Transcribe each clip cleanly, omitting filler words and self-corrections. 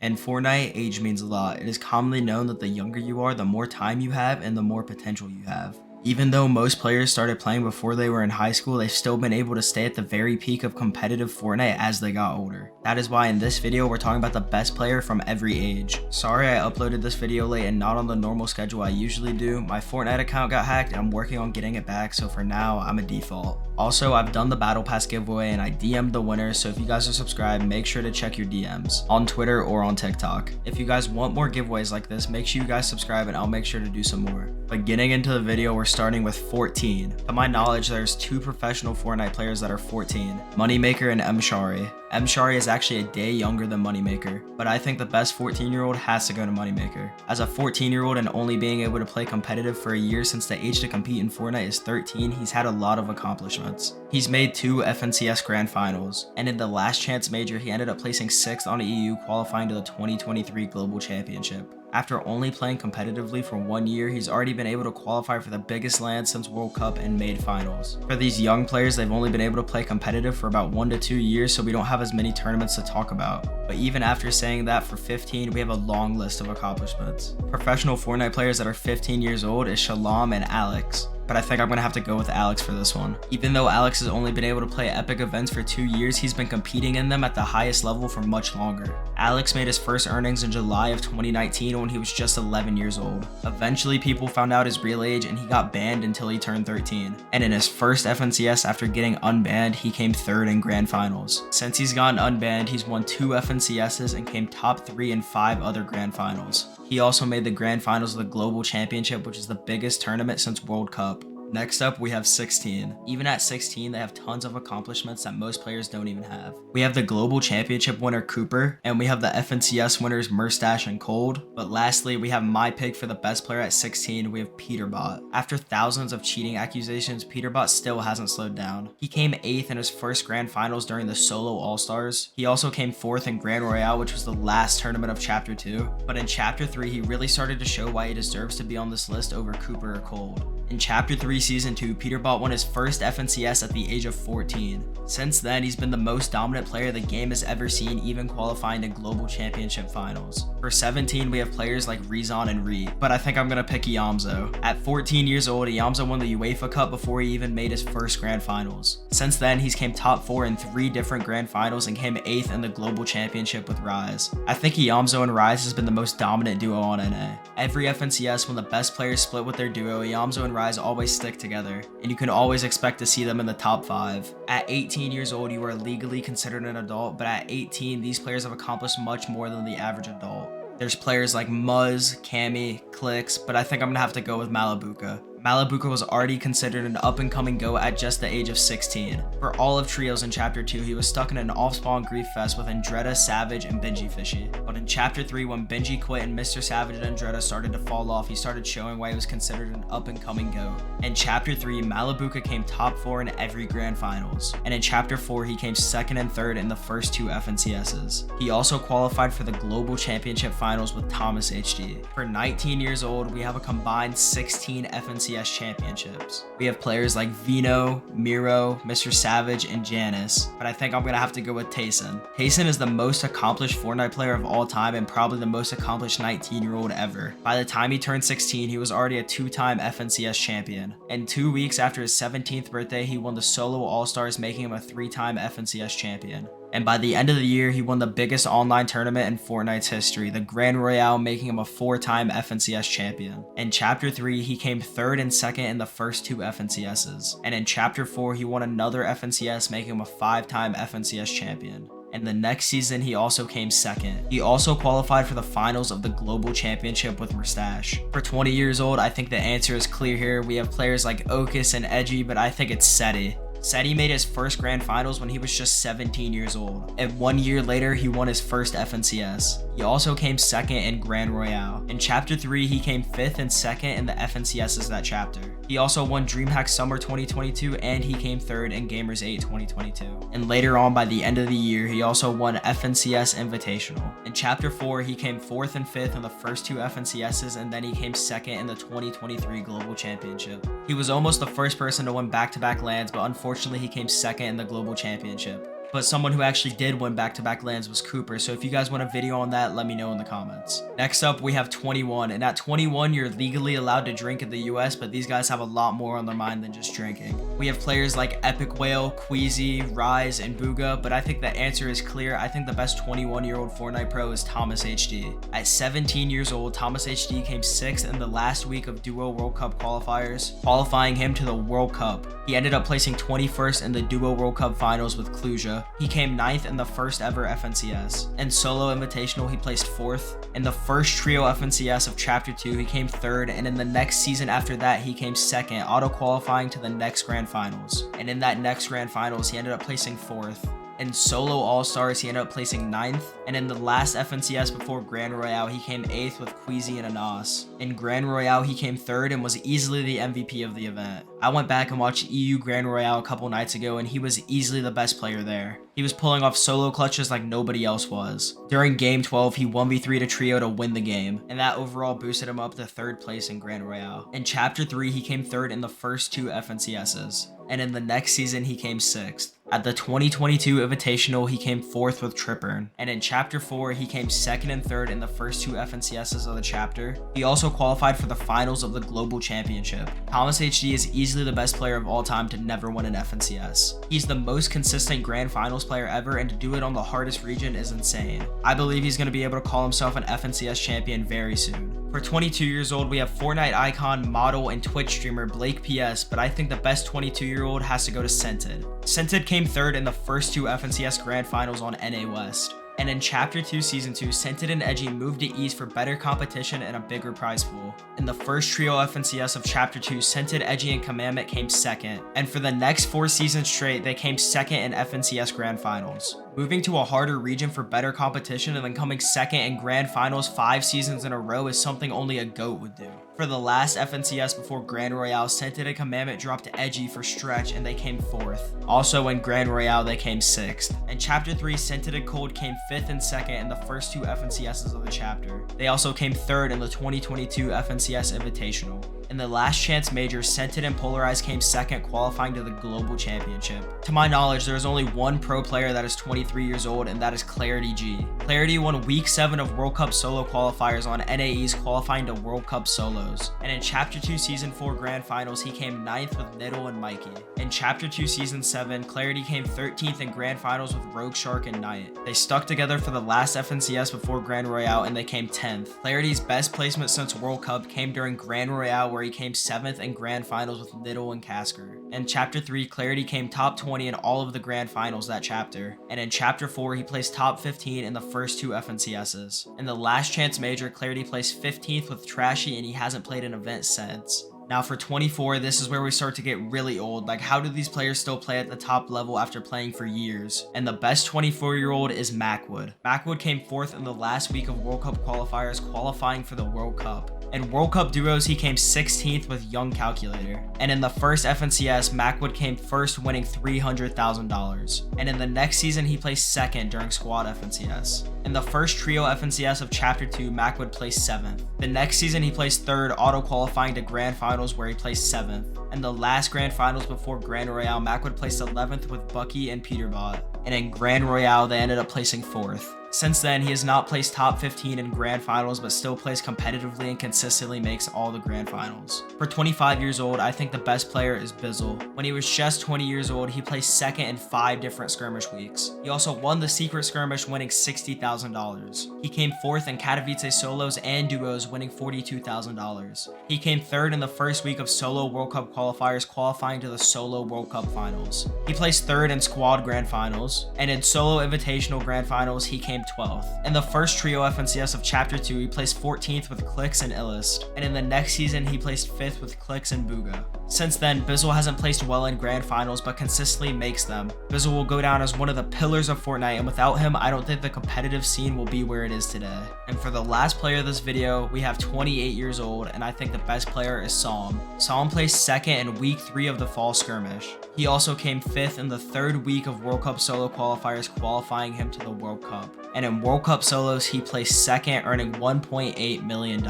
In Fortnite, age means a lot. It is commonly known that the younger you are, the more time you have and the more potential you have. Even though most players started playing before they were in high school, they've still been able to stay at the very peak of competitive Fortnite as they got older. That is why in this video we're talking about the best player from every age. Sorry I uploaded this video late and not on the normal schedule I usually do. My Fortnite account got hacked and I'm working on getting it back, so for now I'm a default. Also, I've done the Battle Pass giveaway and I DM'd the winner, so if you guys are subscribed, make sure to check your DMs on Twitter or on TikTok. If you guys want more giveaways like this, make sure you guys subscribe and I'll make sure to do some more. But getting into the video, we're starting with 14. To my knowledge, there's two professional Fortnite players that are 14, Moneymaker and Mshari. Mshari is actually a day younger than Moneymaker, but I think the best 14-year-old has to go to Moneymaker. As a 14-year-old and only being able to play competitive for a year since the age to compete in Fortnite is 13, he's had a lot of accomplishments. He's made 2 FNCS Grand Finals, and in the last chance major, he ended up placing 6th on the EU, qualifying to the 2023 Global Championship. After only playing competitively for 1 year, he's already been able to qualify for the biggest LAN since World Cup and made finals. For these young players, they've only been able to play competitive for about 1 to 2 years, so we don't have as many tournaments to talk about. But even after saying that, for 15, we have a long list of accomplishments. Professional Fortnite players that are 15 years old is Shalom and Alex, but I think I'm gonna have to go with Alex for this one. Even though Alex has only been able to play epic events for 2 years, he's been competing in them at the highest level for much longer. Alex made his first earnings in July of 2019 when he was just 11 years old. Eventually, people found out his real age and he got banned until he turned 13. And in his first FNCS after getting unbanned, he came 3rd in Grand Finals. Since he's gotten unbanned, he's won 2 FNCSs and came top 3 in 5 other Grand Finals. He also made the Grand Finals of the Global Championship, which is the biggest tournament since World Cup. Next up, we have 16. Even at 16, they have tons of accomplishments that most players don't even have. We have the Global Championship winner Cooper, and we have the FNCS winners Murstache and Cold. But lastly, we have my pick for the best player at 16, we have Peterbot. After thousands of cheating accusations, Peterbot still hasn't slowed down. He came 8th in his first Grand Finals during the Solo All-Stars. He also came 4th in Grand Royale, which was the last tournament of Chapter 2. But in Chapter 3, he really started to show why he deserves to be on this list over Cooper or Cold. In Chapter 3 Season 2, Peterbot won his first FNCS at the age of 14. Since then, he's been the most dominant player the game has ever seen, even qualifying to Global Championship Finals. For 17, we have players like Rezon and Ree, but I think I'm gonna pick Iamzo. At 14 years old, Iamzo won the UEFA Cup before he even made his first Grand Finals. Since then, he's came top 4 in 3 different Grand Finals and came 8th in the Global Championship with Rise. I think Iamzo and Rise has been the most dominant duo on NA. Every FNCS, when the best players split with their duo, Iamzo and Rise always stick together, and you can always expect to see them in the top 5. At 18 years old, you are legally considered an adult, but at 18, these players have accomplished much more than the average adult. There's players like Muzz, Cammy, Clicks, but I think I'm gonna have to go with Malabuka. Malabuka was already considered an up-and-coming GOAT at just the age of 16. For all of Trios in Chapter 2, he was stuck in an off-spawn grief fest with Andretta, Savage, and Benji Fishy. But in Chapter 3, when Benji quit and Mr. Savage and Andretta started to fall off, he started showing why he was considered an up-and-coming GOAT. In Chapter 3, Malabuka came top 4 in every Grand Finals. And in Chapter 4, he came 2nd and 3rd in the first 2 FNCSs. He also qualified for the Global Championship Finals with Thomas HG. For 19 years old, we have a combined 16 FNCS championships. We have players like Vino, Miro, Mr. Savage, and Janice, but I think I'm gonna have to go with Tayson. Tayson is the most accomplished Fortnite player of all time and probably the most accomplished 19-year-old ever. By the time he turned 16, he was already a 2-time FNCS champion. And 2 weeks after his 17th birthday, he won the Solo All-Stars, making him a 3-time FNCS champion. And by the end of the year, he won the biggest online tournament in Fortnite's history, the Grand Royale, making him a 4-time FNCS champion. In Chapter 3, he came 3rd and 2nd in the first 2 FNCSs. And in Chapter 4, he won another FNCS, making him a 5-time FNCS champion. And the next season, he also came 2nd. He also qualified for the finals of the Global Championship with Murstache. For 20 years old, I think the answer is clear here. We have players like Okus and Edgy, but I think it's Seti. Seti made his first Grand Finals when he was just 17 years old, and 1 year later he won his first FNCS. He also came 2nd in Grand Royale. In Chapter 3, he came 5th and 2nd in the FNCSs that chapter. He also won DreamHack Summer 2022 and he came 3rd in Gamers 8 2022. And later on, by the end of the year, he also won FNCS Invitational. In Chapter 4, he came 4th and 5th in the first 2 FNCSs, and then he came 2nd in the 2023 Global Championship. He was almost the first person to win back-to-back lands, but unfortunately he came 2nd in the Global Championship. but someone who actually did win back-to-back lands was Cooper. So if you guys want a video on that, let me know in the comments. Next up, we have 21, and at 21, you're legally allowed to drink in the US, but these guys have a lot more on their mind than just drinking. We have players like Epic Whale, Queasy, Rise, and Booga, but I think the answer is clear. I think the best 21-year-old Fortnite pro is Thomas HD. At 17 years old, Thomas HD came 6th in the last week of Duo World Cup qualifiers, qualifying him to the World Cup. He ended up placing 21st in the Duo World Cup finals with Cluja. He came 9th in the first ever FNCS. In Solo Invitational, he placed 4th. In the first Trio FNCS of Chapter 2, he came 3rd, and in the next season after that, he came 2nd, auto-qualifying to the next Grand Finals. And in that next Grand Finals, he ended up placing 4th. In Solo All-Stars, he ended up placing 9th, and in the last FNCS before Grand Royale, he came 8th with Queasy and Anas. In Grand Royale, he came 3rd and was easily the MVP of the event. I went back and watched EU Grand Royale a couple nights ago, and he was easily the best player there. He was pulling off solo clutches like nobody else was. During Game 12, he 1v3'd a trio to win the game, and that overall boosted him up to 3rd place in Grand Royale. In Chapter 3, he came 3rd in the first 2 FNCSs, and in the next season, he came 6th. At the 2022 Invitational, he came 4th with Trippern, and in Chapter 4, he came 2nd and 3rd in the first 2 FNCSs of the chapter. He also qualified for the finals of the Global Championship. Thomas HD is easily the best player of all time to never win an FNCS. He's the most consistent Grand Finals player ever, and to do it on the hardest region is insane. I believe he's going to be able to call himself an FNCS champion very soon. For 22 years old, we have Fortnite icon, model, and Twitch streamer Blake PS, but I think the best 22-year-old has to go to Scented. Scented came 3rd in the first 2 FNCS Grand Finals on NA West. And in Chapter 2 Season 2, Scented and Edgy moved to East for better competition and a bigger prize pool. In the first Trio FNCS of Chapter 2, Scented, Edgy, and Commandment came 2nd. And for the next 4 seasons straight, they came 2nd in FNCS Grand Finals. Moving to a harder region for better competition and then coming 2nd in Grand Finals 5 seasons in a row is something only a GOAT would do. For the last FNCS before Grand Royale, Scented and Commandment dropped Edgy for Stretch and they came 4th. Also in Grand Royale, they came 6th. In Chapter 3, Scented and Cold came 5th and 2nd in the first 2 FNCSs of the chapter. They also came 3rd in the 2022 FNCS Invitational. In the Last Chance Major, Scented and Polarized came 2nd, qualifying to the Global Championship. To my knowledge, there is only one pro player that is 23 years old, and that is Clarity G. Clarity won Week 7 of World Cup Solo qualifiers on NAEs, qualifying to World Cup Solos. And in Chapter 2 Season 4 Grand Finals, he came 9th with Niddle and Mikey. In Chapter 2 Season 7, Clarity came 13th in Grand Finals with Rogue Shark and Knight. They stuck together for the last FNCS before Grand Royale, and they came 10th. Clarity's best placement since World Cup came during Grand Royale, where he came 7th in Grand Finals with Niddle and Casker. In Chapter 3, Clarity came top 20 in all of the Grand Finals that chapter. And in Chapter 4, he placed top 15 in the first 2 FNCSs. In the Last Chance Major, Clarity placed 15th with Trashy, and he hasn't played an event since. Now for 24, this is where we start to get really old. Like, how do these players still play at the top level after playing for years? And the best 24-year-old is Macwood. Macwood came 4th in the last week of World Cup qualifiers, qualifying for the World Cup. In World Cup duos, he came 16th with Young Calculator. And in the first FNCS, Macwood came 1st, winning $300,000. And in the next season, he placed 2nd during Squad FNCS. In the first Trio FNCS of Chapter 2, Macwood placed 7th. The next season, he placed 3rd, auto-qualifying to Grand Finals, where he placed 7th. And the last Grand Finals before Grand Royale, Macwood placed 11th with Bucky and Peterbot. And in Grand Royale, they ended up placing 4th. Since then, he has not placed top 15 in Grand Finals, but still plays competitively and consistently makes all the Grand Finals. For 25 years old, I think the best player is Bizzle. When he was just 20 years old, he placed 2nd in 5 different skirmish weeks. He also won the secret skirmish, winning $60,000. He came 4th in Katowice solos and duos, winning $42,000. He came 3rd in the first week of Solo World Cup qualifiers, qualifying to the Solo World Cup Finals. He placed 3rd in Squad Grand Finals, and in Solo Invitational Grand Finals, he came 12th. In the first Trio FNCS of Chapter 2, he placed 14th with Clicks and Illust, and in the next season, he placed 5th with Clicks and Booga. Since then, Bizzle hasn't placed well in Grand Finals, but consistently makes them. Bizzle will go down as one of the pillars of Fortnite, and without him, I don't think the competitive scene will be where it is today. And for the last player of this video, we have 28 years old, and I think the best player is Psalm. Psalm placed 2nd in Week 3 of the Fall Skirmish. He also came 5th in the 3rd week of World Cup Solo qualifiers, qualifying him to the World Cup. And in World Cup Solos, he placed 2nd, earning $1.8 million.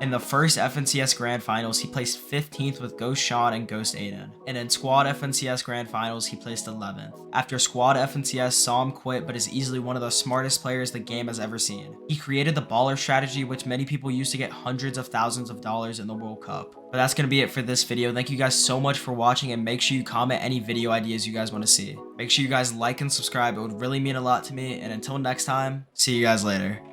In the first FNCS Grand Finals, he placed 15th with Ghost Ghost Sean and Ghost Aiden. And in Squad FNCS Grand Finals, he placed 11th. After Squad FNCS saw him quit, but is easily one of the smartest players the game has ever seen. He created the baller strategy, which many people use to get hundreds of thousands of dollars in the World Cup. But that's going to be it for this video. Thank you guys so much for watching, and make sure you comment any video ideas you guys want to see. Make sure you guys like and subscribe. It would really mean a lot to me. And until next time, see you guys later.